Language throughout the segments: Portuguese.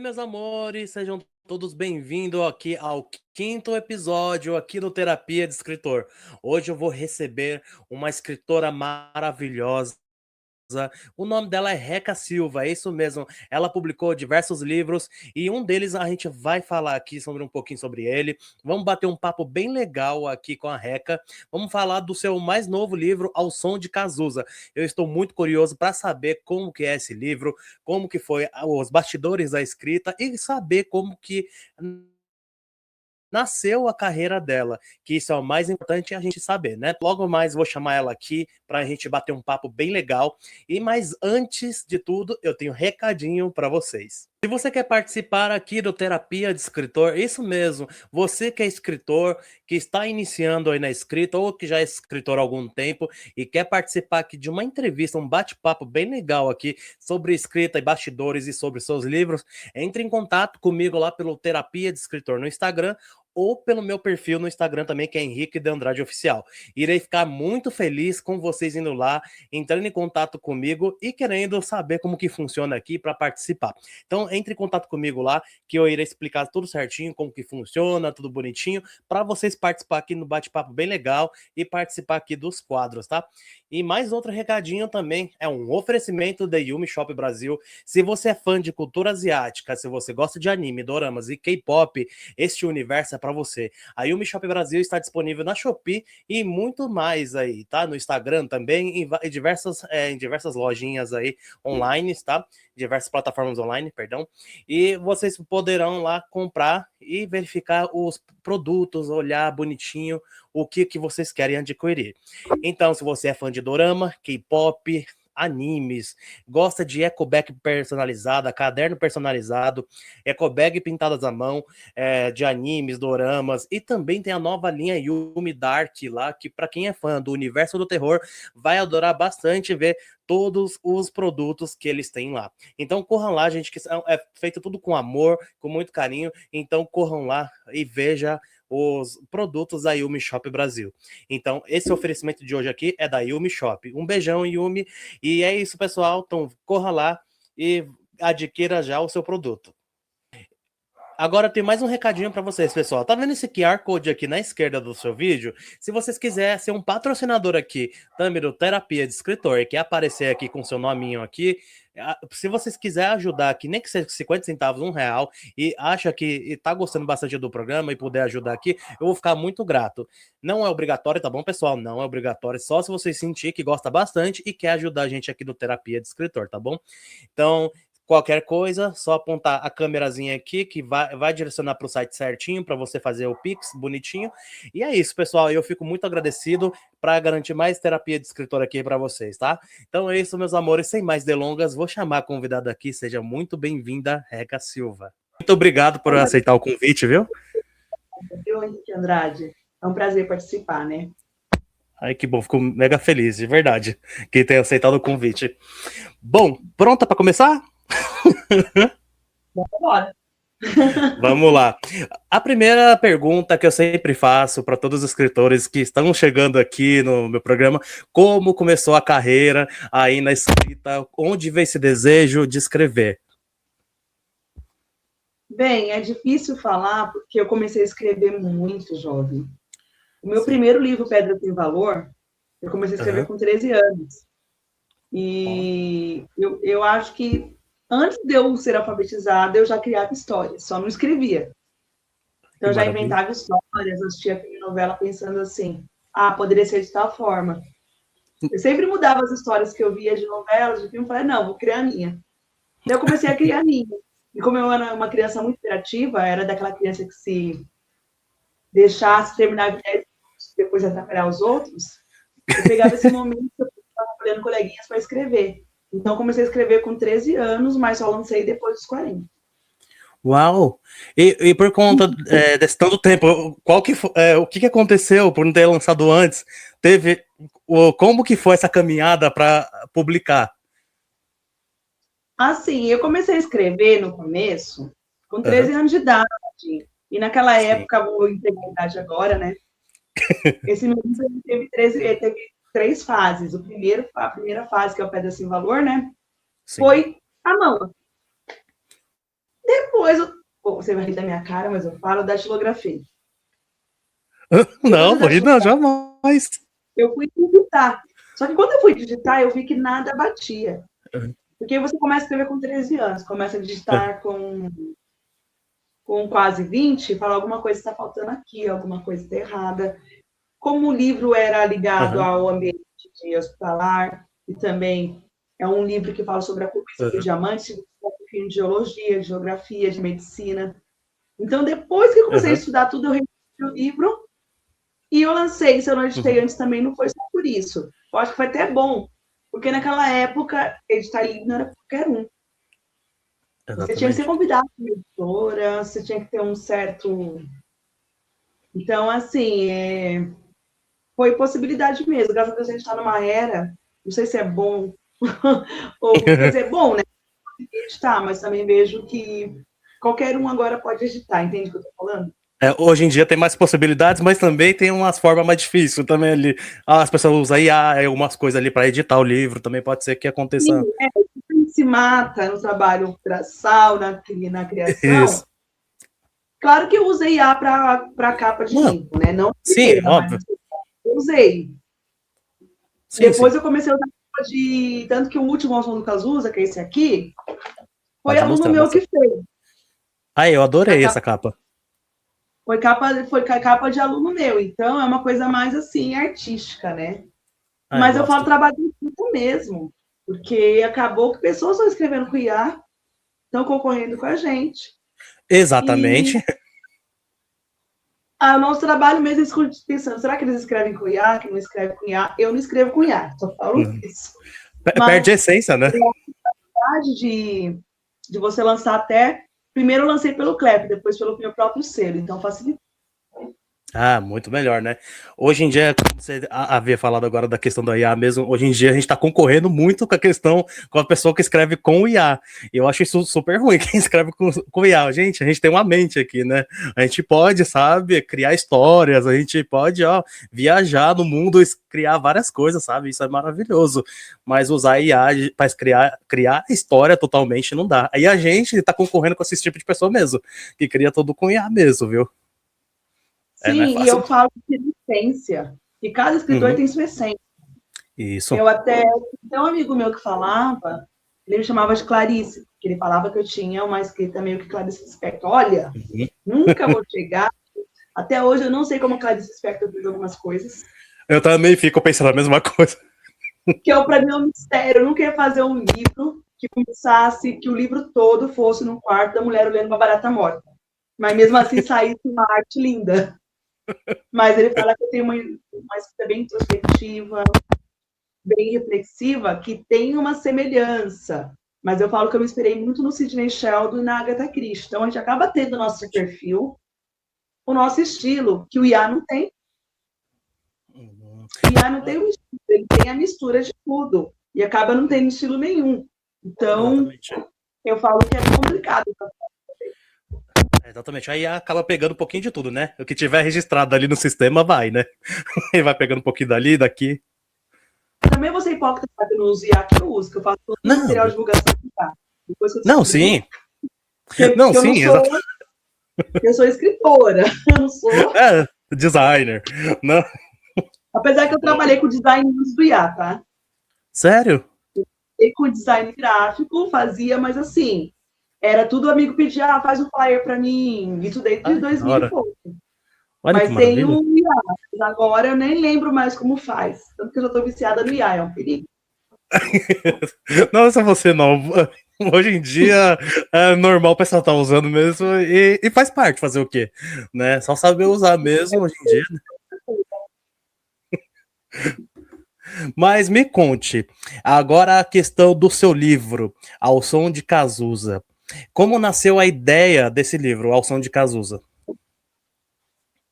Meus amores, sejam todos bem-vindos aqui ao quinto episódio aqui do Terapia de Escritor. Hoje eu vou receber uma escritora maravilhosa. O nome dela é Reca Silva, é isso mesmo. Ela publicou diversos livros e um deles a gente vai falar aqui sobre um pouquinho sobre ele. Vamos bater um papo bem legal aqui com a Reca. Vamos falar do seu mais novo livro, Ao Som de Cazuza. Eu estou muito curioso para saber como que é esse livro, como que foi os bastidores da escrita e saber como que nasceu a carreira dela, que isso é o mais importante a gente saber, né? Logo mais vou chamar ela aqui para a gente bater um papo bem legal. Mas antes de tudo, eu tenho um recadinho para vocês. Se você quer participar aqui do Terapia de Escritor, isso mesmo, você que é escritor, que está iniciando aí na escrita ou que já é escritor há algum tempo e quer participar aqui de uma entrevista, um bate-papo bem legal aqui sobre escrita e bastidores e sobre seus livros, entre em contato comigo lá pelo Terapia de Escritor no Instagram ou pelo meu perfil no Instagram também, que é Henrique de Andrade Oficial. Irei ficar muito feliz com vocês indo lá, entrando em contato comigo e querendo saber como que funciona aqui para participar. Então, entre em contato comigo lá, que eu irei explicar tudo certinho, como que funciona, tudo bonitinho, para vocês participar aqui no bate-papo bem legal e participar aqui dos quadros, tá? E mais outro recadinho também, é um oferecimento da Yumi Shop Brasil. Se você é fã de cultura asiática, se você gosta de anime, doramas e K-pop, este universo é para você. A Yumi Shop Brasil está disponível na Shopee e muito mais aí, tá? No Instagram também, em diversas lojinhas aí online, tá? Diversas plataformas online, perdão. E vocês poderão lá comprar e verificar os produtos, olhar bonitinho o que vocês querem adquirir. Então, se você é fã de dorama, K-pop, animes, gosta de ecobag personalizada, caderno personalizado, ecobag pintadas à mão, de animes, doramas, e também tem a nova linha Yumi Dark lá, que para quem é fã do universo do terror, vai adorar bastante ver todos os produtos que eles têm lá. Então corram lá, gente, que é feito tudo com amor, com muito carinho, então corram lá e veja os produtos da Yumi Shop Brasil. Então, esse oferecimento de hoje aqui é da Yumi Shop. Um beijão, Yumi. E é isso, pessoal. Então, corra lá e adquira já o seu produto. Agora tem mais um recadinho para vocês, pessoal. Tá vendo esse QR Code aqui na esquerda do seu vídeo? Se vocês quiserem ser um patrocinador aqui, também do Terapia de Escritor, e quer aparecer aqui com seu nominho aqui, se vocês quiserem ajudar aqui, nem que seja 50 centavos, R$ 1, e acha que tá gostando bastante do programa e puder ajudar aqui, eu vou ficar muito grato. Não é obrigatório, tá bom, pessoal? Não é obrigatório, só se vocês sentir que gosta bastante e quer ajudar a gente aqui do Terapia de Escritor, tá bom? Então, qualquer coisa, só apontar a câmerazinha aqui que vai direcionar para o site certinho para você fazer o Pix bonitinho. E é isso, pessoal. Eu fico muito agradecido para garantir mais terapia de escritor aqui para vocês, tá? Então é isso, meus amores. Sem mais delongas, vou chamar a convidada aqui. Seja muito bem-vinda, Reca Silva. Muito obrigado por aceitar o convite, viu? Eu, Henrique Andrade. É um prazer participar, né? Ai, que bom. Fico mega feliz, de verdade, que tenha aceitado o convite. Bom, pronta para começar? Bora. Vamos lá. A primeira pergunta que eu sempre faço para todos os escritores que estão chegando aqui no meu programa: como começou a carreira aí na escrita? Onde veio esse desejo de escrever? Bem, é difícil falar porque eu comecei a escrever muito jovem. O meu Sim. primeiro livro, Pedra Sem Valor, eu comecei a escrever com 13 anos. E eu acho que antes de eu ser alfabetizada, eu já criava histórias, só não escrevia. Então, eu já inventava histórias, assistia novela pensando assim, poderia ser de tal forma. Eu sempre mudava as histórias que eu via de novelas, de filme, falei, não, vou criar a minha. Daí eu comecei a criar a minha. E como eu era uma criança muito criativa, era daquela criança que se deixasse terminar 10 minutos, depois atrapalhar os outros, eu pegava esse momento que eu estava olhando coleguinhas para escrever. Então, comecei a escrever com 13 anos, mas só lancei depois dos 40. Uau! E por conta desse tanto tempo, o que aconteceu por não ter lançado antes? Como que foi essa caminhada para publicar? Assim, eu comecei a escrever no começo com 13 anos de idade. E naquela época, vou entregar a idade agora, né? Esse meu livro teve 3 fases. A primeira fase, que é o Pedra Sem Valor, né? Sim. Foi a mão. Depois, você vai rir da minha cara, mas eu falo da datilografia. Não, vou rir, não, jamais. Eu fui digitar. Só que quando eu fui digitar, eu vi que nada batia. Porque você começa a escrever com 13 anos, começa a digitar com quase 20, fala alguma coisa está faltando aqui, alguma coisa está errada. Como o livro era ligado ao ambiente hospitalar, e também é um livro que fala sobre a corrupção do diamante, um pouquinho de geologia, de geografia, de medicina. Então, depois que eu comecei a estudar tudo, eu revi o livro e eu lancei. Se eu não editei antes também, não foi só por isso. Eu acho que foi até bom, porque naquela época, editar livro não era qualquer um. Você tinha que ser convidado para uma editora, você tinha que ter um certo... Então, assim, foi possibilidade mesmo. Graças a Deus a gente está numa era, não sei se é bom, ou quer dizer, bom, né? Editar, mas também vejo que qualquer um agora pode editar, entende o que eu estou falando? Hoje em dia tem mais possibilidades, mas também tem umas formas mais difíceis também ali. As pessoas usam IA, algumas coisas ali para editar o livro, também pode ser que aconteça. Sim, a gente se mata no trabalho braçal, na criação. Isso. Claro que eu usei IA para capa de livro, né? Não sim, inteira, óbvio. mas eu usei. Sim, depois eu comecei a usar capa de... Tanto que o último Oswaldo do Cazuza, que é esse aqui, foi aluno meu que fez. Eu adorei essa capa. Foi capa de aluno meu, então é uma coisa mais assim, artística, né? Mas eu falo trabalho de escrita mesmo, porque acabou que pessoas estão escrevendo com IA, estão concorrendo com a gente. Exatamente. O nosso trabalho mesmo é pensando, será que eles escrevem com IA, que não escreve com IA? Eu não escrevo com IA, só falo isso. Perde a essência, né? A possibilidade de você lançar até... Primeiro eu lancei pelo CLEP, depois pelo meu próprio selo, então facilita. Muito melhor, né? Hoje em dia, como você havia falado agora da questão do IA mesmo, hoje em dia a gente tá concorrendo muito com a questão com a pessoa que escreve com o IA. E eu acho isso super ruim, quem escreve com IA. Gente, a gente tem uma mente aqui, né? A gente pode, sabe, criar histórias, a gente pode, viajar no mundo, criar várias coisas, sabe? Isso é maravilhoso. Mas usar IA para criar história totalmente não dá. Aí a gente tá concorrendo com esse tipo de pessoa mesmo, que cria tudo com IA mesmo, viu? Sim, e eu falo de essência, e cada escritor tem sua essência. Isso. Eu até... Tem um amigo meu que falava, ele me chamava de Clarice, porque ele falava que eu tinha uma escrita meio que Clarice Lispector. Olha, nunca vou chegar. Até hoje eu não sei como Clarice Lispector fez algumas coisas. Eu também fico pensando a mesma coisa. Que para mim é um mistério. Eu nunca ia fazer um livro que começasse, que o livro todo fosse num quarto da mulher olhando uma barata morta. Mas mesmo assim saísse uma arte linda. Mas ele fala que eu tenho uma escrita bem introspectiva, bem reflexiva, que tem uma semelhança. Mas eu falo que eu me inspirei muito no Sidney Sheldon e na Agatha Christie. Então a gente acaba tendo o nosso perfil, o nosso estilo, que o IA não tem. O IA não tem um estilo, ele tem a mistura de tudo. E acaba não tendo estilo nenhum. Então, eu falo que é complicado. Exatamente, aí acaba pegando um pouquinho de tudo, né? O que tiver registrado ali no sistema vai, né? Ele vai pegando um pouquinho dali, daqui. Também vou ser hipócrita que eu não uso IA, que eu uso, que eu faço todo o material de divulgação de IA. Não, sim. Não, sim, exatamente. Eu sou escritora, eu não sou... designer. Não. Apesar que eu trabalhei com design antes do IA, tá? Sério? E com design gráfico, fazia, mas assim, era tudo amigo pedia, faz um flyer para mim, isso desde 2000 e pouco. Olha mas tem o IA, agora eu nem lembro mais como faz, tanto que eu já estou viciada no IA, é um perigo. Nossa, você não. Hoje em dia é normal o pessoal estar usando mesmo e faz parte fazer o quê? Né? Só saber usar mesmo hoje em dia. Mas me conte, agora a questão do seu livro, Ao Som de Cazuza. Como nasceu a ideia desse livro, Ao Som de Cazuza?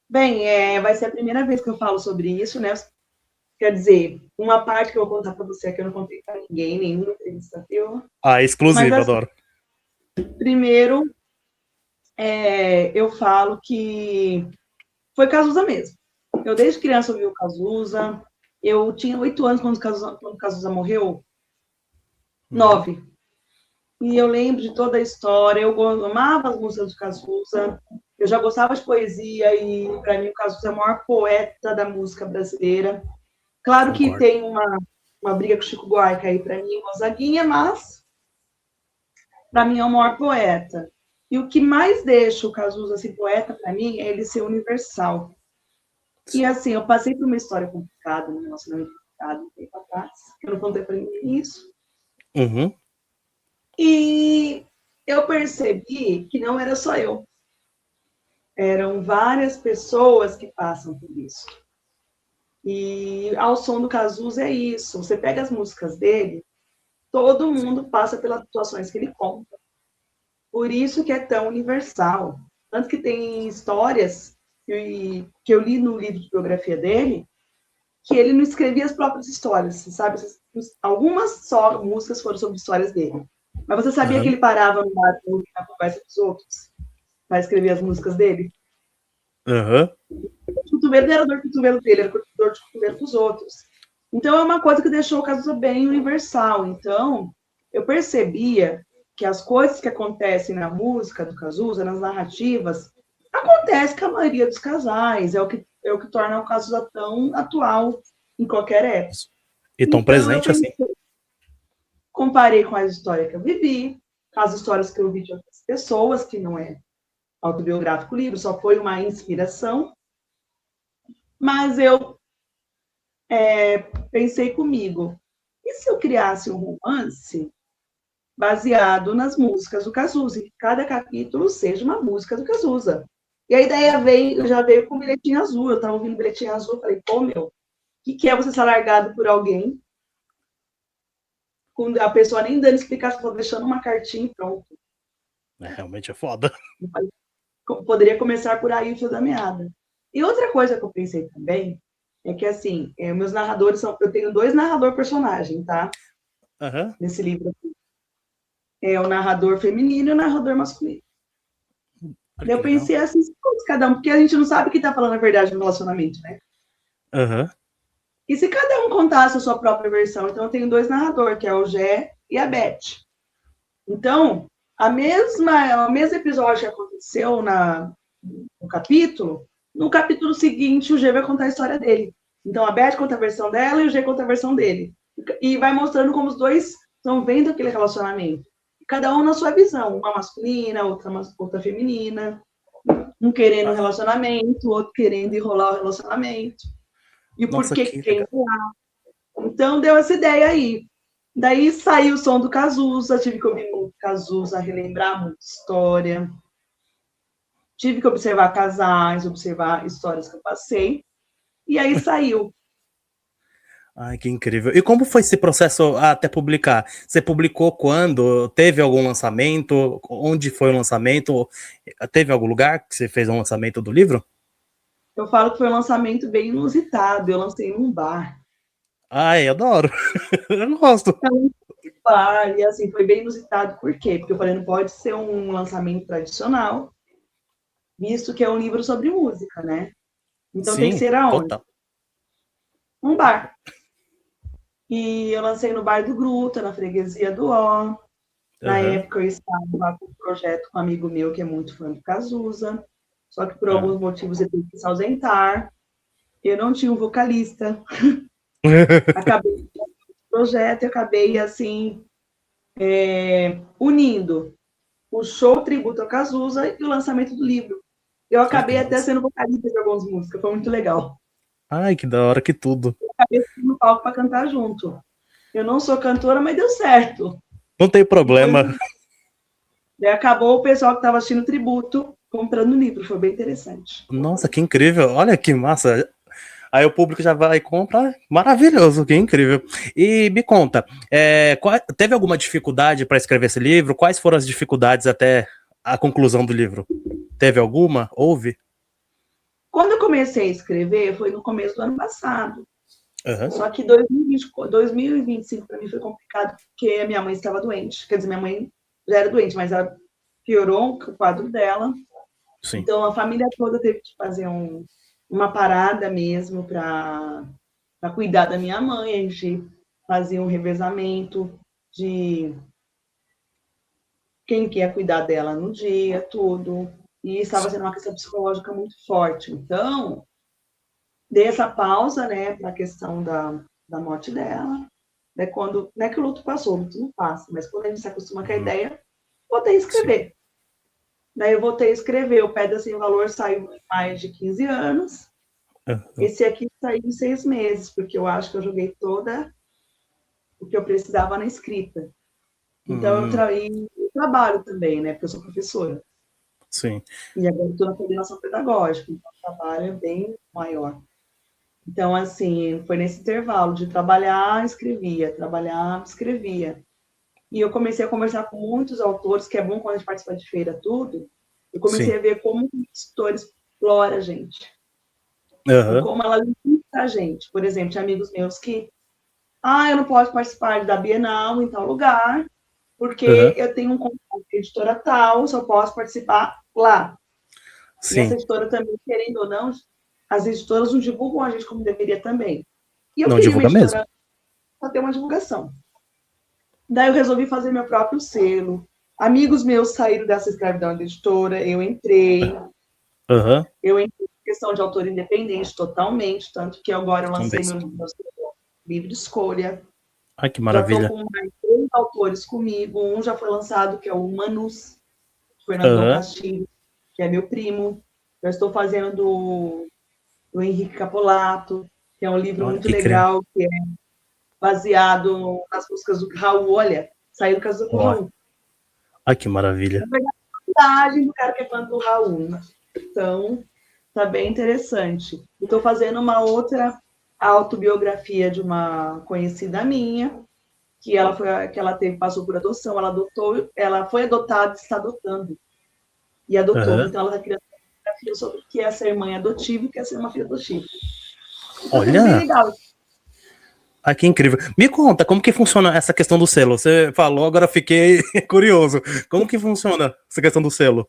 Bem, vai ser a primeira vez que eu falo sobre isso, né? Quer dizer, uma parte que eu vou contar para você que eu não contei para ninguém, nenhuma entrevista teu. Exclusivo, assim, adoro. Primeiro, eu falo que foi Cazuza mesmo. Eu desde criança ouvi o Cazuza. Eu tinha 8 anos quando o Cazuza morreu. 9. E eu lembro de toda a história, eu amava as músicas do Cazuza, eu já gostava de poesia, e para mim o Cazuza é o maior poeta da música brasileira. Claro que Concordo. tem uma briga com o Chico Buarque aí para mim, Gonzaguinha, mas para mim é o maior poeta. E o que mais deixa o Cazuza assim, poeta para mim é ele ser universal. E assim, eu passei por uma história complicada, um relacionamento complicado um tempo atrás, eu não contei para ninguém isso. Uhum. E eu percebi que não era só eu. Eram várias pessoas que passam por isso. E ao som do Cazuza é isso. Você pega as músicas dele, todo mundo passa pelas situações que ele conta. Por isso que é tão universal. Tanto que tem histórias que eu li no livro de biografia dele, que ele não escrevia as próprias histórias, sabe? Algumas só músicas foram sobre histórias dele. Mas você sabia que Uhum. ele parava no bar na conversa dos outros para escrever as músicas dele? Uhum. O cotovelo não era dor de cotovelo dele, era dor de cotovelo dos outros. Então, é uma coisa que deixou o Cazuza bem universal. Então, eu percebia que as coisas que acontecem na música do Cazuza, nas narrativas, acontece com a maioria dos casais. É o que torna o Cazuza tão atual em qualquer época. Isso. E tão Então, eu presente assim. pensei, comparei com as histórias que eu vivi, as histórias que eu vi de outras pessoas, que não é autobiográfico o livro, só foi uma inspiração. Mas eu pensei comigo, e se eu criasse um romance baseado nas músicas do Cazuza, e que cada capítulo seja uma música do Cazuza? E a ideia já veio com o Bilhetinho Azul, eu estava ouvindo o Bilhetinho Azul, eu falei, pô, meu, o que é você ser largado por alguém, com a pessoa nem dando explicação, deixando uma cartinha e pronto. Realmente é foda. Poderia começar por aí o fio da meada. E outra coisa que eu pensei também é que, assim, meus narradores são... Eu tenho 2 narradores personagens, tá? Uhum. Nesse livro. É o narrador feminino e o narrador masculino. Olha Daí que eu legal. pensei assim, cada um, porque a gente não sabe quem tá falando a verdade no relacionamento, né? Uhum. E se cada um contasse a sua própria versão? Então eu tenho 2 narradores, que é o Gé e a Beth. Então, o mesmo episódio que aconteceu no capítulo seguinte o G vai contar a história dele. Então a Beth conta a versão dela e o G conta a versão dele. E vai mostrando como os dois estão vendo aquele relacionamento. Cada um na sua visão, uma masculina, outra feminina, um querendo um Ah, relacionamento, outro querendo enrolar o relacionamento. E o nossa, porquê que que quer legal. enrolar. Então deu essa ideia aí. Daí saiu o som do Cazuza, tive que ouvir muito Cazuza, relembrar muita história. Tive que observar casais, observar histórias que eu passei. E aí saiu. Ai, que incrível. E como foi esse processo até publicar? Você publicou quando? Teve algum lançamento? Onde foi o lançamento? Teve algum lugar que você fez um lançamento do livro? Eu falo que foi um lançamento bem inusitado. Eu lancei num bar. Ai, adoro. Eu gosto. Bar, e assim, foi bem inusitado. Por quê? Porque eu falei, não pode ser um lançamento tradicional, visto que é um livro sobre música, né? Então tem que Sim, ser aonde? total. Um bar. E eu lancei no Bar do Gruta, na freguesia do Ó. Na Aham. época eu estava com um projeto com um amigo meu que é muito fã do Cazuza, só que por Ah. alguns motivos ele teve que se ausentar. Eu não tinha um vocalista. Acabei o projeto e acabei assim unindo o show tributo ao Cazuza e o lançamento do livro. Eu Olha que acabei até massa. sendo vocalista de algumas músicas, foi muito legal. Ai, que da hora que tudo. Acabei no palco para cantar junto. Eu não sou cantora, mas deu certo. Não tem E foi problema. muito... Daí acabou o pessoal que estava assistindo o tributo comprando o livro, foi bem interessante. Nossa, que incrível. Olha que massa. Aí o público já vai e compra. Maravilhoso, que incrível. E me conta, teve alguma dificuldade para escrever esse livro? Quais foram as dificuldades até a conclusão do livro? Teve alguma? Houve? Quando eu comecei a escrever, foi no começo do ano passado. Uhum. Só que 2025 para mim foi complicado, porque a minha mãe estava doente. Quer dizer, minha mãe já era doente, mas ela piorou o quadro dela. Sim. Então, a família toda teve que fazer uma parada mesmo para cuidar da minha mãe. A gente fazia um revezamento de quem quer cuidar dela no dia, tudo. E estava sendo uma questão psicológica muito forte. Então, dei essa pausa, né, para a questão da morte dela. É quando, não é que o luto passou, o luto não passa, mas quando a gente se acostuma com a ideia, voltei a escrever. Sim. Daí eu voltei a escrever, o Pedra Sem Valor saiu em mais de 15 anos. Esse aqui saiu em 6 meses, porque eu acho que eu joguei toda o que eu precisava na escrita. Então, eu trabalho também, né, porque eu sou professora. Sim. E agora estou na coordenação pedagógica, então o trabalho é bem maior. Então, assim, foi nesse intervalo de trabalhar, escrevia, trabalhar, escrevia. E eu comecei a conversar com muitos autores, que é bom quando a gente participa de feira, tudo. Eu comecei a ver como o editor explora a gente. E como ela limita a gente. Por exemplo, tinha amigos meus que, eu não posso participar da Bienal em tal lugar, porque eu tenho um contrato com a editora tal, só posso participar lá. Sim. E essa editora também, querendo ou não, as editoras não divulgam a gente como deveria também. E eu não queria divulga uma editora mesmo. para ter uma divulgação. Daí eu resolvi fazer meu próprio selo. Amigos meus saíram dessa escravidão da editora, eu entrei. Eu entrei em questão de autor independente totalmente, tanto que agora eu lancei meu livro de escolha. Ai, que maravilha. Já estou com mais 3 autores comigo. Um já foi lançado, que é o Manus, Fernando Castilho, que é meu primo. Já estou fazendo do Henrique Capolato, que é um livro muito legal, que é baseado nas músicas do Raul. Olha, saiu do caso do Raul. Ai, que maravilha. A verdade, do cara que é fã do Raul. Né? Então, tá bem interessante. Estou fazendo uma outra autobiografia de uma conhecida minha, que ela passou por adoção, ela foi adotada e está adotando. E adotou. Então, ela está criando uma biografia sobre o que é ser mãe adotiva e o que é ser uma filha adotiva. Então, olha, bem legal. Ah, que incrível. Me conta, como que funciona essa questão do selo? Você falou, agora fiquei curioso. Como que funciona essa questão do selo?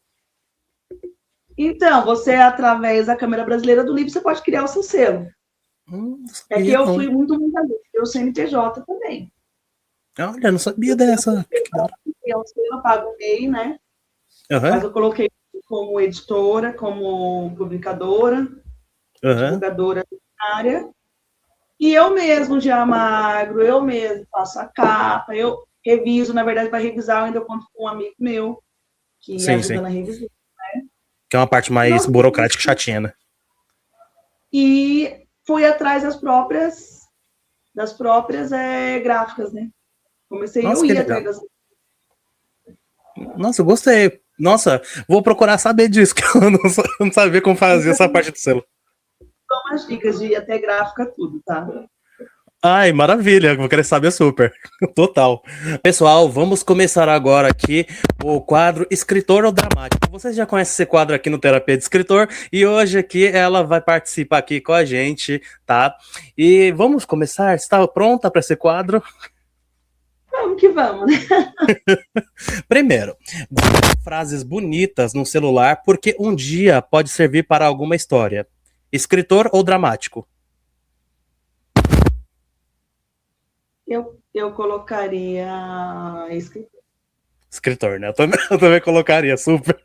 Então, você, através da Câmara Brasileira do Livro, você pode criar o seu selo. É que eu fui muito eu CNPJ também. Olha, não sabia dessa. Eu pago o MEI, né? Mas eu coloquei como editora, como publicadora, divulgadora literária. E eu mesmo, de magro, eu mesmo faço a capa, eu reviso, na verdade, para revisar, eu ainda conto com um amigo meu, que ajuda na revisão. Né? Que é uma parte mais burocrática e chatinha, né? E fui atrás das próprias gráficas, né? Comecei, eu ia atrás das... Nossa, eu gostei. Nossa, vou procurar saber disso, que eu não sabia como fazer essa parte do selo. São umas dicas de ir até gráfica, tudo, tá? Ai, maravilha, vou querer saber super, total. Pessoal, vamos começar agora aqui o quadro Escritor ou Dramático. Vocês já conhecem esse quadro aqui no Terapia de Escritor e hoje aqui ela vai participar aqui com a gente, tá? E vamos começar? Está pronta para esse quadro? Vamos que vamos, né? Primeiro, frases bonitas no celular porque um dia pode servir para alguma história. Escritor ou dramático? Eu colocaria escritor. Escritor, né? Eu também colocaria, super.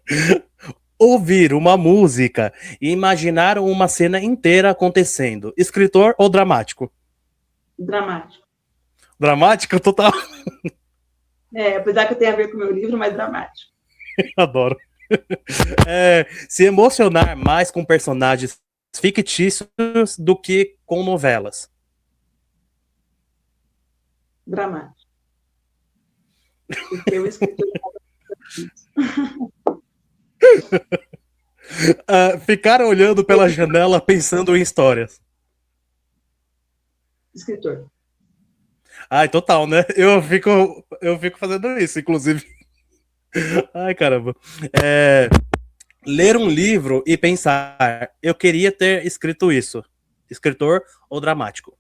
Ouvir uma música e imaginar uma cena inteira acontecendo. Escritor ou dramático? Dramático. Dramático, total. Apesar que eu tenha a ver com o meu livro, mas dramático. Adoro. Se emocionar mais com personagens fictícios do que com novelas. Dramático. Porque o escritor ficar olhando pela janela pensando em histórias. Escritor. Ai, total, né? Eu fico fazendo isso, inclusive. Ai, caramba. Ler um livro e pensar, eu queria ter escrito isso. Escritor ou dramático?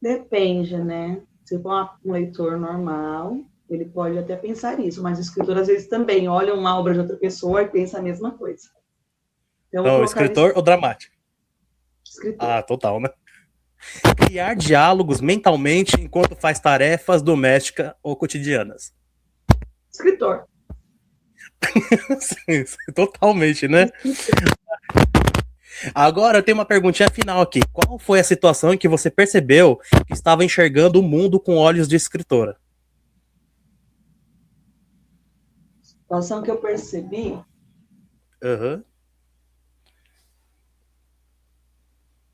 Depende, né? Se for um leitor normal, ele pode até pensar isso, mas o escritor, às vezes, também olha uma obra de outra pessoa e pensa a mesma coisa. Então, escritor ou dramático? Escritor. Ah, total, né? Criar diálogos mentalmente enquanto faz tarefas domésticas ou cotidianas. escritor. Sim, totalmente, né? Agora eu tenho uma perguntinha final aqui. Qual foi a situação em que você percebeu que estava enxergando o mundo com olhos de escritora? A situação que eu percebi, Uhum.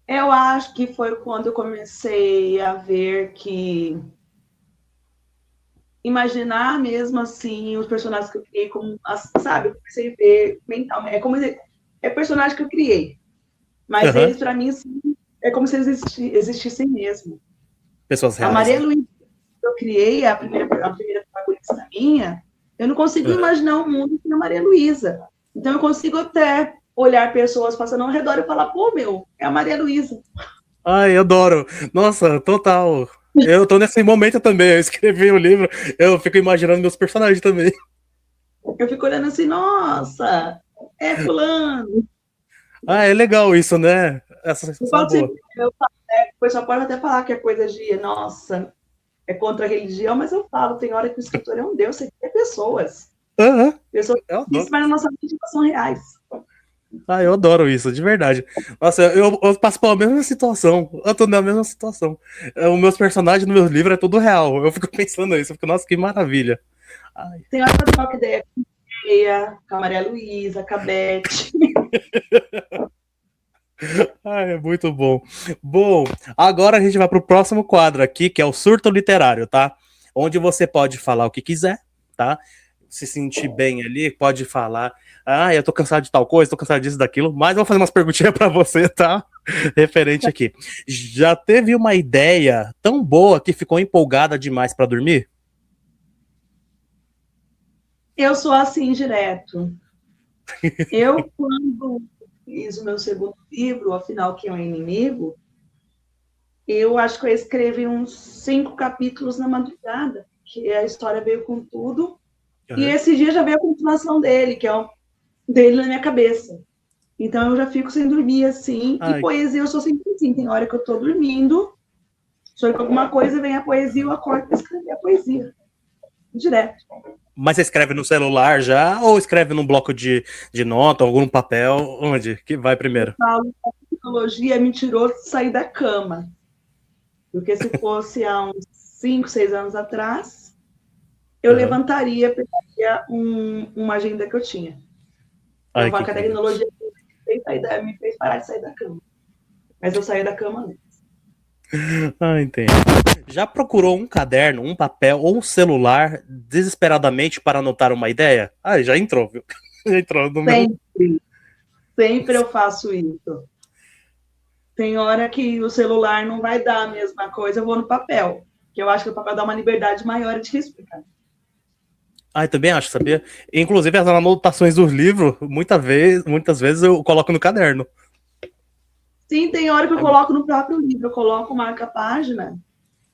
eu acho que foi quando eu comecei a ver que imaginar mesmo assim os personagens que eu criei como, sabe, eu comecei a ver mentalmente, é personagem que eu criei, mas Uhum. eles para mim assim, é como se eles existissem mesmo. Pessoas A reais, Maria né? Luísa que eu criei, a primeira protagonista minha, eu não consigo Uhum. imaginar um mundo sem a Maria Luísa. Então eu consigo até olhar pessoas passando ao redor e falar, pô, meu, é a Maria Luísa. Ai, eu adoro. Nossa, total. Eu tô nesse momento também. Eu escrevi o livro, eu fico imaginando meus personagens também. Eu fico olhando assim, nossa, é fulano. Ah, é legal isso, né? Essa Eu sensação é falo assim, boa. o pessoal pode até falar que é coisa de, nossa, é contra a religião, mas eu falo, tem hora que o escritor é um Deus, você quer pessoas. Uhum. Pessoas Eu que adoro. mas na nossa mente não são reais. Ah, eu adoro isso, de verdade. Nossa, eu passo pela mesma situação. Eu tô na mesma situação. Os meus personagens nos meus livros é tudo real. Eu fico pensando nisso. Eu fico, nossa, que maravilha. Ai, Tem hora que eu troco ideia com a Leia, com a Maria Luísa, com a Beth. ai, é muito bom. Bom, agora a gente vai pro próximo quadro aqui, que é o surto literário, tá? Onde você pode falar o que quiser, tá? Se sentir bem ali, pode falar. Ah, eu tô cansado de tal coisa, tô cansado disso, daquilo. Mas eu vou fazer umas perguntinhas pra você, tá? Referente aqui. Já teve uma ideia tão boa que ficou empolgada demais pra dormir? Eu sou assim direto. Eu, quando fiz o meu segundo livro, afinal, que é um inimigo, eu acho que eu escrevi uns 5 capítulos na madrugada, que a história veio com tudo. E Uhum. esse dia já veio a continuação dele, que é o dele na minha cabeça. Então eu já fico sem dormir assim. E Ai, poesia eu sou sempre assim. Tem hora que eu tô dormindo, sonho com alguma coisa, vem a poesia, eu acordo para escrever a poesia. Direto. mas você escreve no celular já ou escreve num bloco de nota, algum papel? Onde? Que vai Eu primeiro? falo que a psicologia me tirou de sair da cama. Porque se fosse há uns 5, 6 anos atrás, eu Uhum. levantaria, pegaria uma agenda que eu tinha. Então, Ai, eu falo que que a incrível. tecnologia me fez parar de sair da cama. Mas eu saí da cama antes. Ah, entendo. Já procurou um caderno, um papel ou um celular desesperadamente para anotar uma ideia? Ah, já entrou, viu? Já entrou no meu. Sempre, sempre eu faço isso. Tem hora que o celular não vai dar a mesma coisa, eu vou no papel. Que eu acho que o papel dá uma liberdade maior de explicar. Ah, também acho, sabia? Inclusive, as anotações dos livros, muitas vezes eu coloco no caderno. Sim, tem hora que eu É... coloco no próprio livro, eu coloco marca-página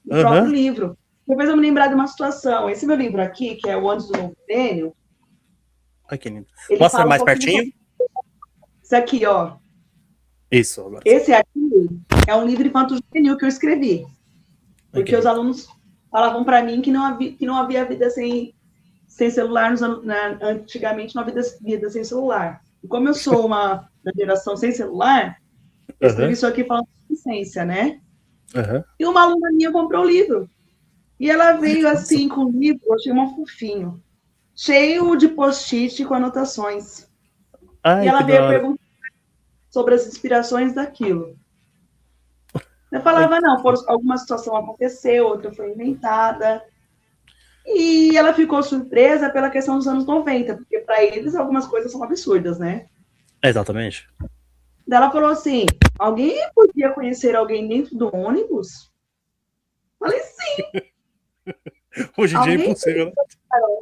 no próprio Aham. livro. Depois eu me lembrar de uma situação. Esse meu livro aqui, que é o Antes do Novo Milênio, Ai, que lindo. ele Mostra fala um mais pouquinho pertinho. sobre isso aqui, ó. Isso, agora sim. Esse aqui é um livro infanto-juvenil que eu escrevi, Ai, que porque os lindo. alunos falavam para mim que não havia vida sem celular, antigamente não havia vida sem celular. E como eu sou uma da geração sem celular, eu escrevi Aham, isso aqui falando de licença, né? aham. E uma aluna minha comprou o livro. E ela veio Nossa. assim com o livro, eu achei um fofinho, cheio de post-it com anotações. E Ai, que ela da veio hora. perguntar sobre as inspirações daquilo. Eu Ai, falava, não, por alguma situação aconteceu, outra foi inventada. E ela ficou surpresa pela questão dos anos 90, porque para eles algumas coisas são absurdas, né? exatamente. Daí ela falou assim: alguém podia conhecer alguém dentro do ônibus? Falei, sim. Hoje em dia é Alguém impossível, né?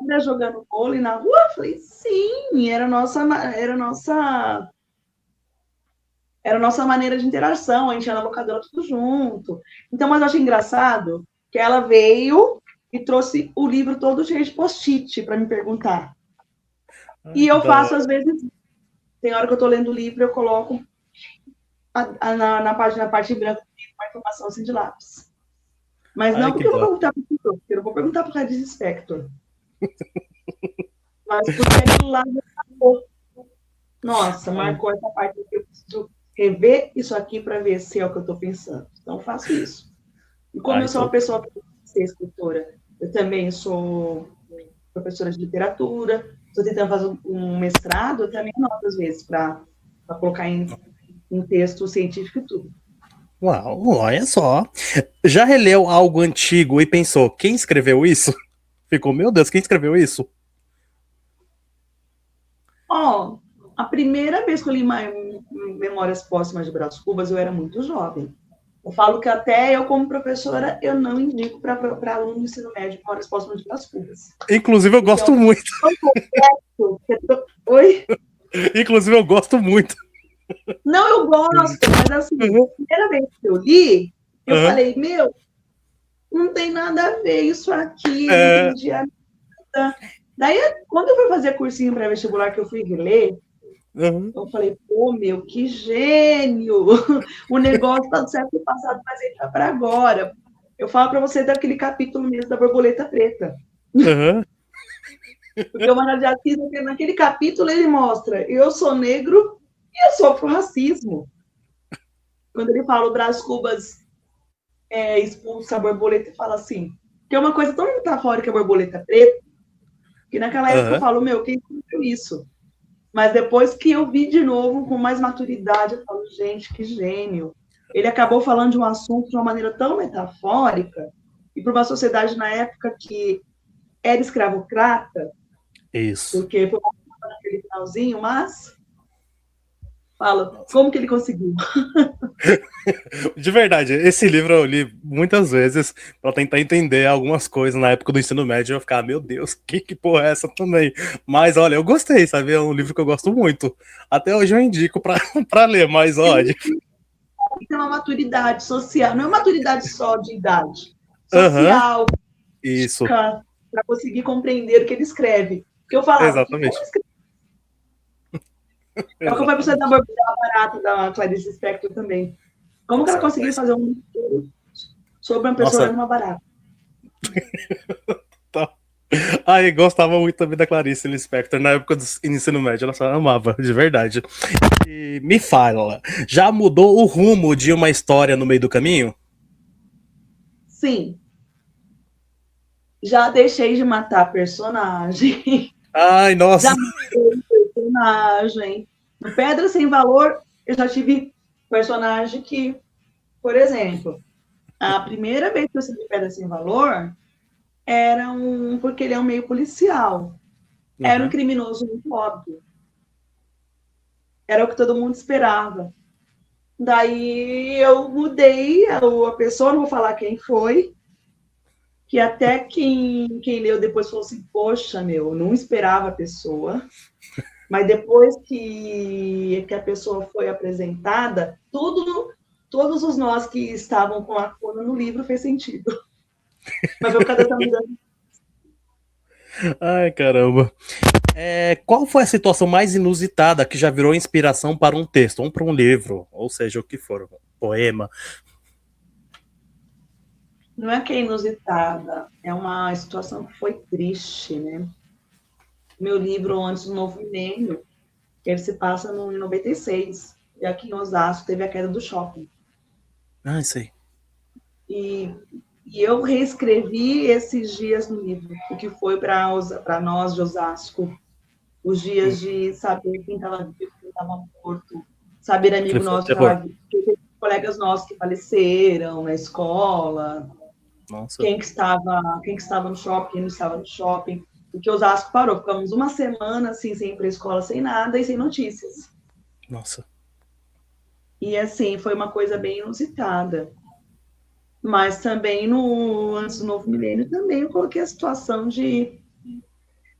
ainda jogando vôlei na rua? Falei, sim. Era a nossa maneira de interação, a gente ia na locadora tudo junto. Então, mas eu achei engraçado que ela veio e trouxe o livro todo cheio de post-it para me perguntar. Ai, E que eu da faço, hora. às vezes, tem hora que eu estou lendo o livro, eu coloco na página, na parte branca, uma informação assim de lápis. Mas Ai, não que porque eu da vou hora. perguntar para o escritor, porque eu não vou perguntar para o Clarice Spector. Mas porque aquilo lá me marcou. Nossa, marcou essa parte que eu preciso rever isso aqui para ver se é o que eu estou pensando. Então, faço isso. E como Ah, eu sou uma então. pessoa que quer ser escritora, eu também sou professora de literatura, estou tentando fazer um mestrado, eu também anoto às vezes para colocar em texto científico e tudo. Uau, olha só. Já releu algo antigo e pensou, quem escreveu isso? Ficou, meu Deus, quem escreveu isso? Ó, a primeira vez que eu li Memórias Póstumas de Brás Cubas, eu era muito jovem. Eu falo que até eu, como professora, eu não indico para aluno do ensino médio Memórias Póstumas de Brás Cubas. Inclusive, eu Porque é gosto um muito. tão complexo. Oi? Inclusive, eu gosto muito. Não, eu gosto, mas assim, Uhum, a primeira vez que eu li, eu uhum, falei, meu, não tem nada a ver isso aqui, não é, entendi nada. Daí, quando eu fui fazer cursinho pré-vestibular, que eu fui reler, uhum, eu falei, pô, meu, que gênio! O negócio está do século passado, mas ele está para agora. Eu falo para você daquele capítulo mesmo da borboleta preta. uhum. Porque o Machado de Assis, naquele capítulo, ele mostra, eu sou negro e eu sofro racismo. Quando ele fala o Brás Cubas expulsa a borboleta e fala assim, que é uma coisa tão metafórica a borboleta preta, que naquela época eu Uhum. falo, meu, quem escreveu isso? Mas depois que eu vi de novo, com mais maturidade, eu falo, gente, que gênio. Ele acabou falando de um assunto de uma maneira tão metafórica, e para uma sociedade na época que era escravocrata, Isso. porque foi naquele finalzinho, mas fala, como que ele conseguiu? De verdade, esse livro eu li muitas vezes pra tentar entender algumas coisas na época do ensino médio e eu ficar, meu Deus, que porra é essa também? Mas olha, eu gostei, sabe? É um livro que eu gosto muito. Até hoje eu indico pra, pra ler, mas olha. Tem uma maturidade social, não é uma maturidade só de idade, Aham, social, isso, para conseguir compreender o que ele escreve. Porque eu falava que como exatamente. escreve, é o que eu falei para você Exatamente. da Barata, da Clarice Spector também. Como que ela Nossa, conseguiu fazer um livro sobre uma pessoa nossa, olhando uma barata? tá. Ai, gostava muito também da Clarice Lispector na época do ensino médio, nossa, eu amava, de verdade. E me fala, já mudou o rumo de uma história no meio do caminho? Sim, já deixei de matar personagem, Ai, já nossa. matei personagem. No Pedra Sem Valor, eu já tive personagem que, por exemplo, a primeira vez que eu recebi Pedra Sem Valor era porque ele é um meio policial. Era um Uhum. criminoso muito óbvio. Era o que todo mundo esperava. Daí eu mudei a pessoa, não vou falar quem foi, que até quem leu depois falou assim, poxa, meu, não esperava a pessoa. Mas depois que a pessoa foi apresentada, todos os nós que estavam com a cona no livro fez sentido. Mas foi por causa dessa mudança. Ai, caramba. É, qual foi a situação mais inusitada que já virou inspiração para um texto, ou para um livro, ou seja, o que for, um poema? Não é que é inusitada, é uma situação que foi triste, né? Meu livro Antes do Novo Milênio, ele se passa em 96, e aqui em Osasco teve a queda do shopping. Ah, sei. E, e eu reescrevi esses dias no livro, o que foi para nós de Osasco, os dias de saber quem estava vivo, quem estava morto, saber Aquele amigo foi um nosso que terror. estava vivo, colegas nossos que faleceram na escola, Nossa, quem que estava no shopping, quem não estava no shopping, porque Osasco parou, ficamos uma semana assim, sem ir para a escola, sem nada e sem notícias. nossa. E assim, foi uma coisa bem inusitada. Mas também no Antes do Novo Milênio também eu coloquei a situação de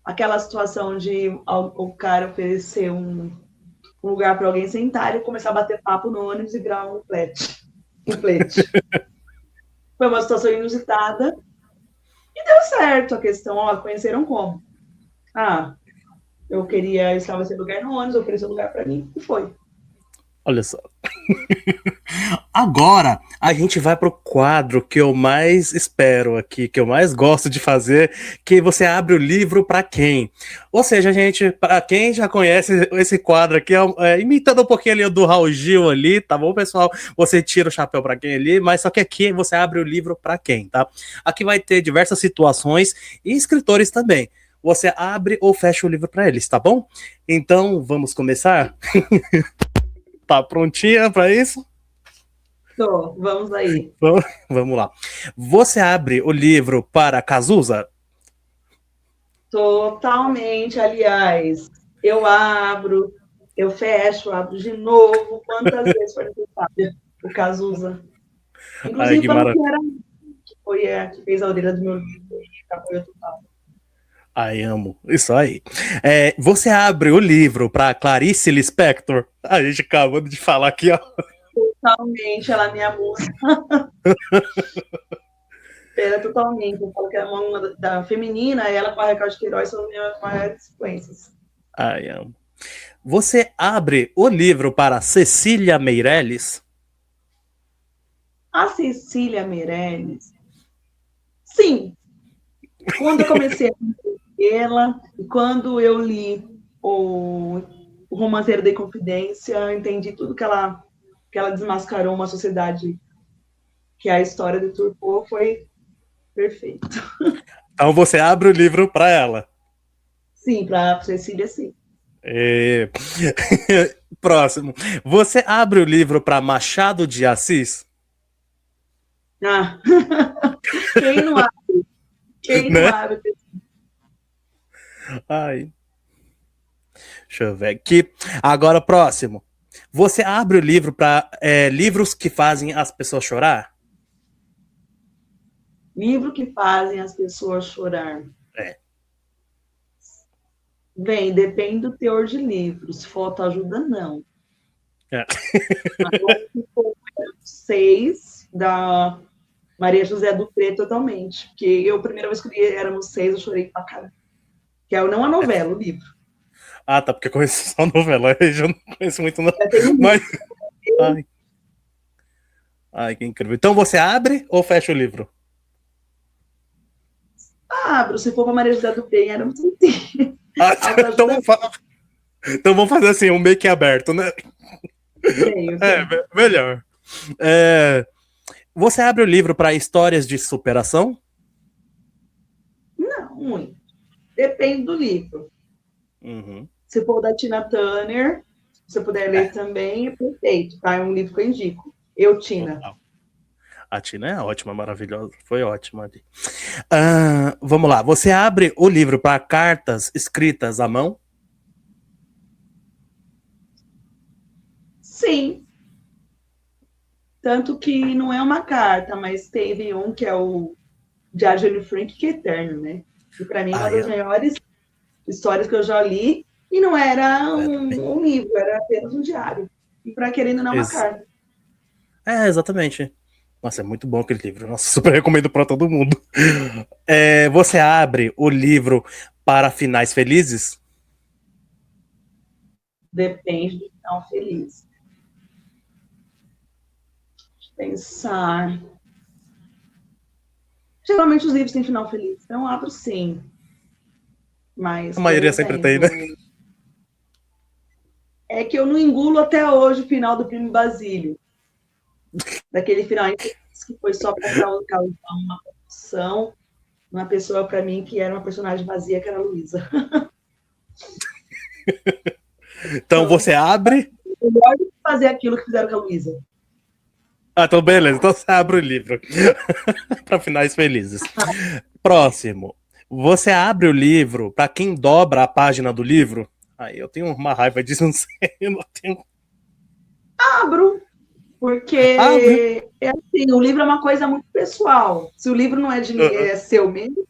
aquela situação de o cara oferecer um lugar para alguém sentar e começar a bater papo no ônibus e virar um flete. Um flete. Foi uma situação inusitada e deu certo a questão. Ó, conheceram como? Ah, eu estava sem lugar no ônibus, ofereceu um lugar para mim e foi. Olha só. Agora a gente vai pro quadro que eu mais espero aqui, que eu mais gosto de fazer, que você abre o livro para quem? Ou seja, gente, para quem já conhece esse quadro aqui, imitando um pouquinho ali do Raul Gil ali, tá bom, pessoal? Você tira o chapéu para quem ali, mas só que aqui você abre o livro para quem, tá? Aqui vai ter diversas situações e escritores também. Você abre ou fecha o livro para eles, tá bom? Então, vamos começar? Tá prontinha para isso? Tô, vamos aí. Vamos lá. Você abre o livro para Cazuza? Totalmente, aliás. Eu abro, eu fecho, abro de novo, quantas vezes for necessário. O Cazuza. Ai, Inclusive, que falando maravilha. que era que foi a que fez a orelha do meu livro e apoio total. Ai, amo. Isso aí. Você abre o livro para Clarice Lispector? A gente acabou de falar aqui, ó. Totalmente, ela é minha musa. Era totalmente. Eu falo que é uma da feminina, ela com a Raquel de Queiroz são minhas maiores influências. Ai, amo. Você abre o livro para Cecília Meirelles? A Cecília Meirelles, sim. Quando eu comecei a ler ela, e quando eu li o Romanceiro de Confidência, eu entendi tudo que ela desmascarou uma sociedade que a história deturpou, foi perfeito. Então você abre o livro para ela. Sim, para Cecília, sim. E... Próximo. Você abre o livro para Machado de Assis? Ah, quem não abre? Quem não Né? abre? Ai. Deixa eu ver aqui. Agora, próximo. Você abre o livro para livros que fazem as pessoas chorar? Livro que fazem as pessoas chorar. É. Bem, depende do teor de livro. Se for autoajuda, não. É. Agora, se for 6, da Maria José Dupré, totalmente. Porque eu, a primeira vez que li Éramos Seis, eu chorei pra caramba. Que é não a novela, o livro. Ah, tá, porque eu conheço só a novela, eu já não conheço muito, não. Eu tenho um Mas. Ai. Ai, que incrível. Então você abre ou fecha o livro? abro, se for pra Maria José Dupré, Éramos Seis. Ah, então, Autoajuda, então vamos fazer assim, um meio que aberto, né? tenho. Melhor. Você abre o livro para histórias de superação? Não, muito. Depende do livro. Uhum. Se for da Tina Turner, se você puder ler também, é perfeito, tá? É um livro que eu indico. Eu, Tina. Total. A Tina é ótima, maravilhosa. Foi ótima ali. Vamos lá. Você abre o livro para cartas escritas à mão? Sim. Tanto que não é uma carta, mas teve um que é o Diário de Anne Frank, que é eterno, né? E para mim, uma das melhores histórias que eu já li. E não era um livro, era apenas um diário. E para querendo não é uma carta. Exatamente. Nossa, é muito bom aquele livro. Nossa, super recomendo para todo mundo. Você abre o livro para finais felizes? Depende do final feliz. Pensar. Geralmente os livros têm final feliz, então eu abro sim. Mas, A por maioria sempre tem, exemplo, né? é que eu não engulo até hoje o final do Primo Basílio. Daquele final que foi só para causar uma confusão, uma pessoa para mim que era uma personagem vazia, que era a Luísa. Então você abre. Melhor do que fazer aquilo que fizeram com a Luísa. Então beleza. Então você abre o livro para finais felizes. Próximo. Você abre o livro para quem dobra a página do livro? Aí eu tenho uma raiva disso, não sei. Eu não tenho... Abro, porque Abre. é assim, o livro é uma coisa muito pessoal. Se o livro não é de ninguém, é seu mesmo.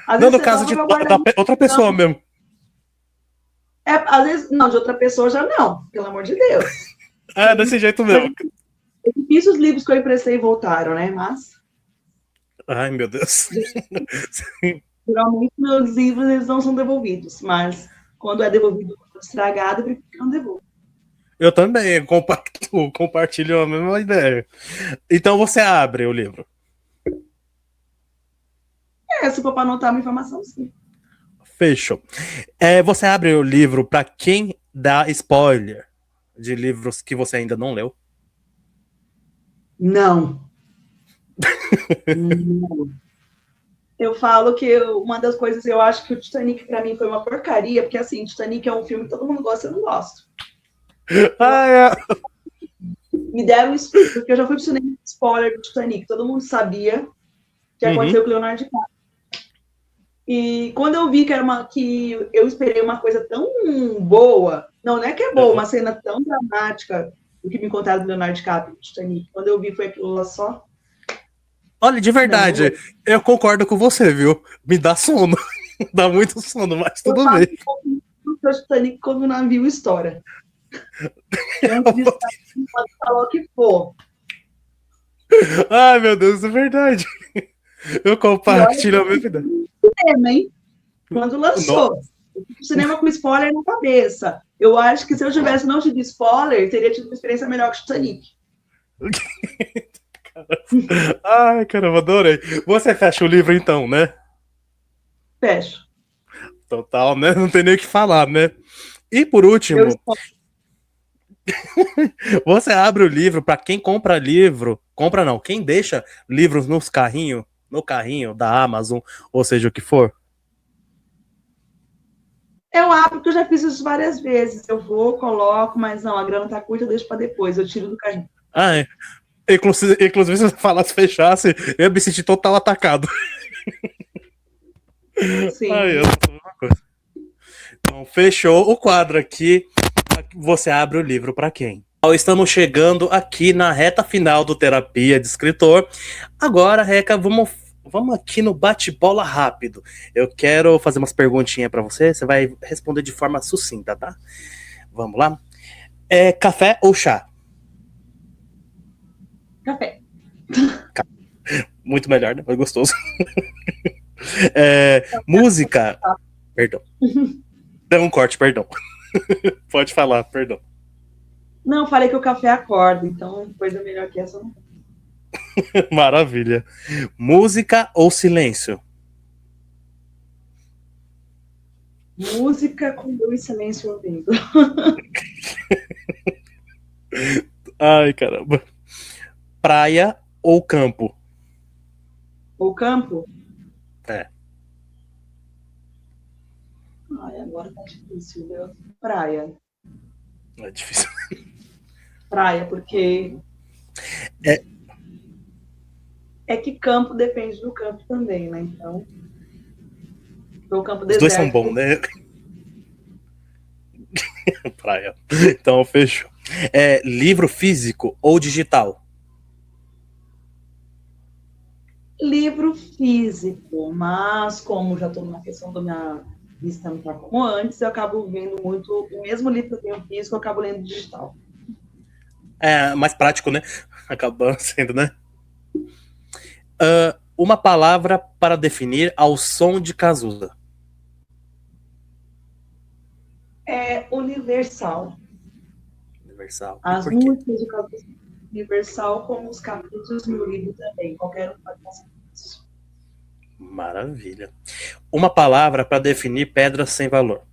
Às Não, vezes no você caso dobra de pra guardar. outra pessoa mesmo. Às vezes, não, de outra pessoa já não, pelo amor de Deus. Desse jeito mesmo. É difícil os livros que eu emprestei voltaram, né? Mas. Ai, meu Deus. Geralmente, meus livros eles não são devolvidos, mas quando é devolvido estragado, eu prefiro que não devolva. Eu também compartilho a mesma ideia. Então você abre o livro. Se for para anotar uma informação, sim. Fechou. Você abre o livro para quem dá spoiler de livros que você ainda não leu? Não. Não. Eu falo que uma das coisas, eu acho que o Titanic para mim foi uma porcaria, porque assim, Titanic é um filme que todo mundo gosta, eu não gosto. Me deram isso, porque eu já fui pro cinema com spoiler do Titanic, todo mundo sabia que aconteceu com o Leonardo DiCaprio. E quando eu vi que eu esperei uma coisa tão boa, não é que é boa, uma cena tão dramática do que me contaram do Leonardo DiCaprio, do Titanic. Quando eu vi foi aquilo lá só. Olha, de verdade, eu concordo com você, viu? Me dá sono. Dá muito sono, mas tudo bem. O Titanic quando o navio estoura. Antes disso, pode falar o que for. Ai, meu Deus, é verdade. Eu compartilho a mesma ideia. Cinema, hein? Quando lançou. O cinema com spoiler na cabeça. Eu acho que se eu tivesse não tido spoiler, teria tido uma experiência melhor que o Titanic. Ai, caramba, adorei. Você fecha o livro então, né? Fecho. Total, né? Não tem nem o que falar, né? E por último, você abre o livro para quem compra livro. Compra não, quem deixa livros no carrinho da Amazon, ou seja o que for. Eu abro, porque eu já fiz isso várias vezes. Eu vou, coloco, mas não, a grana tá curta, eu deixo para depois, eu tiro do carrinho. Ah, é. Inclusive, se você falasse fechasse, eu ia me sentir total atacado. Sim. Ai, então, fechou o quadro aqui. Você abre o livro para quem? Estamos chegando aqui na reta final do Terapia de Escritor. Agora, Reca, vamos aqui no bate-bola rápido. Eu quero fazer umas perguntinhas para você. Você vai responder de forma sucinta, tá? Vamos lá? Café ou chá? Café. Muito melhor, né? Foi gostoso. Música. Perdão. Deu um corte, perdão. Pode falar, perdão. Não, falei que o café acorda, então coisa melhor que essa não. Maravilha. Música ou silêncio? Música com eu em silêncio ouvindo. Ai, caramba. Praia ou campo? O campo? É. Ai, agora tá difícil, viu? Praia. É difícil. Praia, porque é que campo depende do campo também, né? Então, o campo os deserto, dois são bons, né? Praia. Então, fechou. Livro físico ou digital? Livro físico, mas como já estou numa questão da minha vista não tá como antes, eu acabo vendo muito, o mesmo livro que eu tenho físico, eu acabo lendo digital. É mais prático, né? Acaba sendo, né? Uma palavra para definir ao som de Cazuza. Universal. Universal. As músicas de Cazuza universal, como os capítulos do meu livro também. Qualquer um pode passar por isso. Maravilha. Uma palavra para definir pedras sem valor.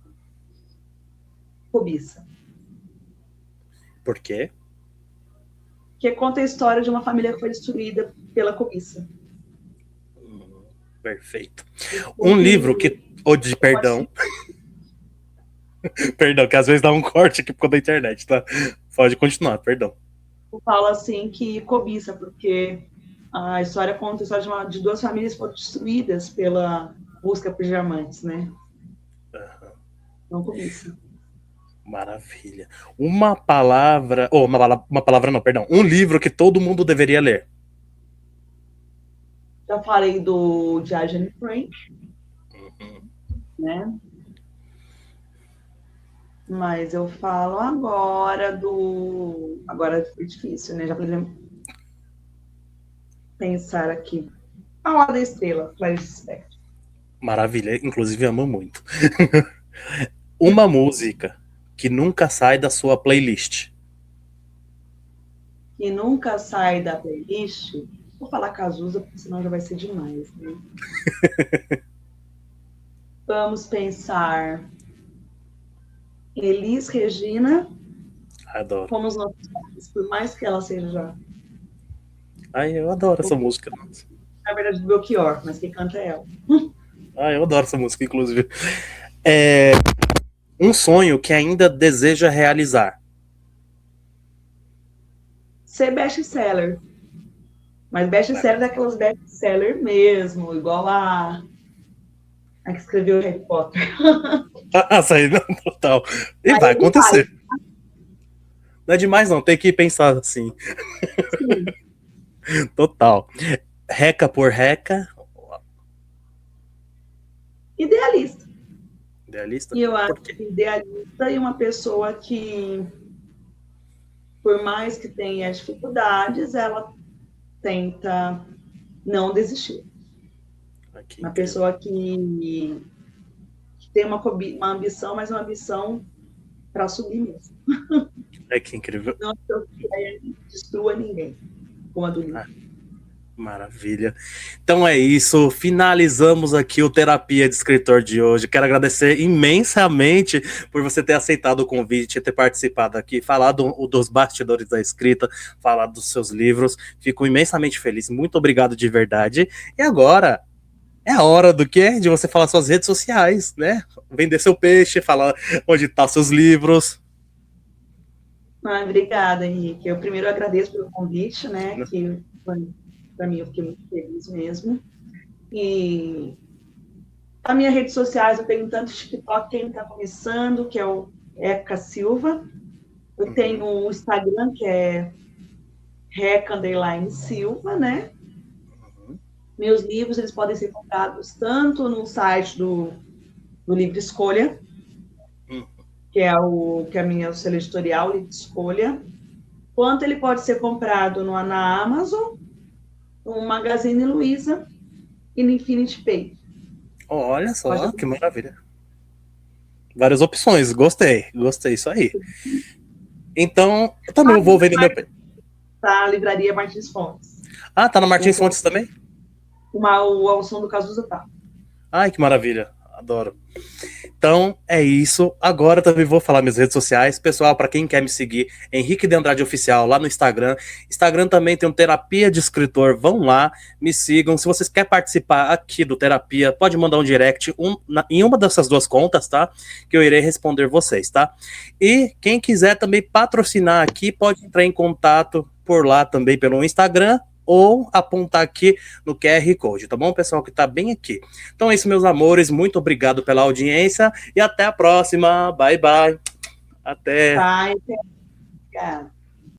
Cobiça. Por quê? Que conta a história de uma família que foi destruída pela cobiça. Perfeito. Um livro que... Perdão. Perdão, que às vezes dá um corte aqui por conta da internet, tá? Pode continuar, perdão. Eu falo assim que cobiça, porque a história conta a história de duas famílias que foram destruídas pela busca por diamantes, né? Não cobiça. Maravilha. Uma palavra... uma palavra não, perdão. Um livro que todo mundo deveria ler. Já falei do de Anne Frank, né? Mas eu falo agora do... Agora foi difícil, né? Já falei... Pensar aqui. A Hora da Estrela, Clarice Lispector. Maravilha, inclusive amo muito. Uma música que nunca sai da sua playlist. que nunca sai da playlist, vou falar Cazuza, porque senão já vai ser demais, né? Vamos pensar Elis Regina, Adoro. como os nossos pais, por mais que ela seja, Ai, eu adoro essa música. na verdade, do Belchior, mas quem canta é ela. Ai, eu adoro essa música, inclusive. Um sonho que ainda deseja realizar. Ser best-seller. Mas best-seller daquelas best-seller mesmo, igual a que escreveu Harry Potter. Essa aí, não, total. E vai acontecer. Não é demais, não. Tem que pensar assim. Sim. Total. Reca por reca. Idealista. Idealista? E eu acho que idealista e uma pessoa que, por mais que tenha dificuldades, ela tenta não desistir. Uma pessoa que tem uma ambição, mas uma ambição para subir mesmo. É que incrível. Não que destrua ninguém com a do livro. Maravilha. Então é isso, finalizamos aqui o Terapia de Escritor de hoje. Quero agradecer imensamente por você ter aceitado o convite, ter participado aqui, falado dos bastidores da escrita, falado dos seus livros. Fico imensamente feliz, muito obrigado de verdade. E agora é a hora do quê? De você falar suas redes sociais, né? Vender seu peixe, falar onde estão seus livros. Obrigada, Henrique. Eu primeiro agradeço pelo convite, né? Que para mim eu fiquei muito feliz mesmo. E as minhas redes sociais, eu tenho tanto TikTok, quem está começando, que é o Eca Silva. Eu tenho o Instagram, que é Reca_Silva, né? Meus livros, eles podem ser comprados tanto no site do Livre Escolha, que é a minha selo editorial, Livre Escolha, quanto ele pode ser comprado na Amazon, no Magazine Luiza e no Infinity Pay. Olha só, que maravilha. Várias opções, gostei, isso aí. Então, eu também vou vender meu peixe. Tá, a livraria Martins Fontes. Ah, tá na Martins Fontes também? O som do Cazuza tá. Ai, que maravilha, adoro. Então, é isso. Agora também vou falar minhas redes sociais. Pessoal, para quem quer me seguir, Henrique de Andrade Oficial, lá no Instagram. Instagram também tem um Terapia de Escritor. Vão lá, me sigam. Se vocês querem participar aqui do Terapia, pode mandar um direct em uma dessas duas contas, tá? Que eu irei responder vocês, tá? E quem quiser também patrocinar aqui, pode entrar em contato por lá também pelo Instagram, ou apontar aqui no QR Code, tá bom, pessoal, que tá bem aqui. Então é isso, meus amores, muito obrigado pela audiência e até a próxima, bye, bye, até. Bye, obrigada.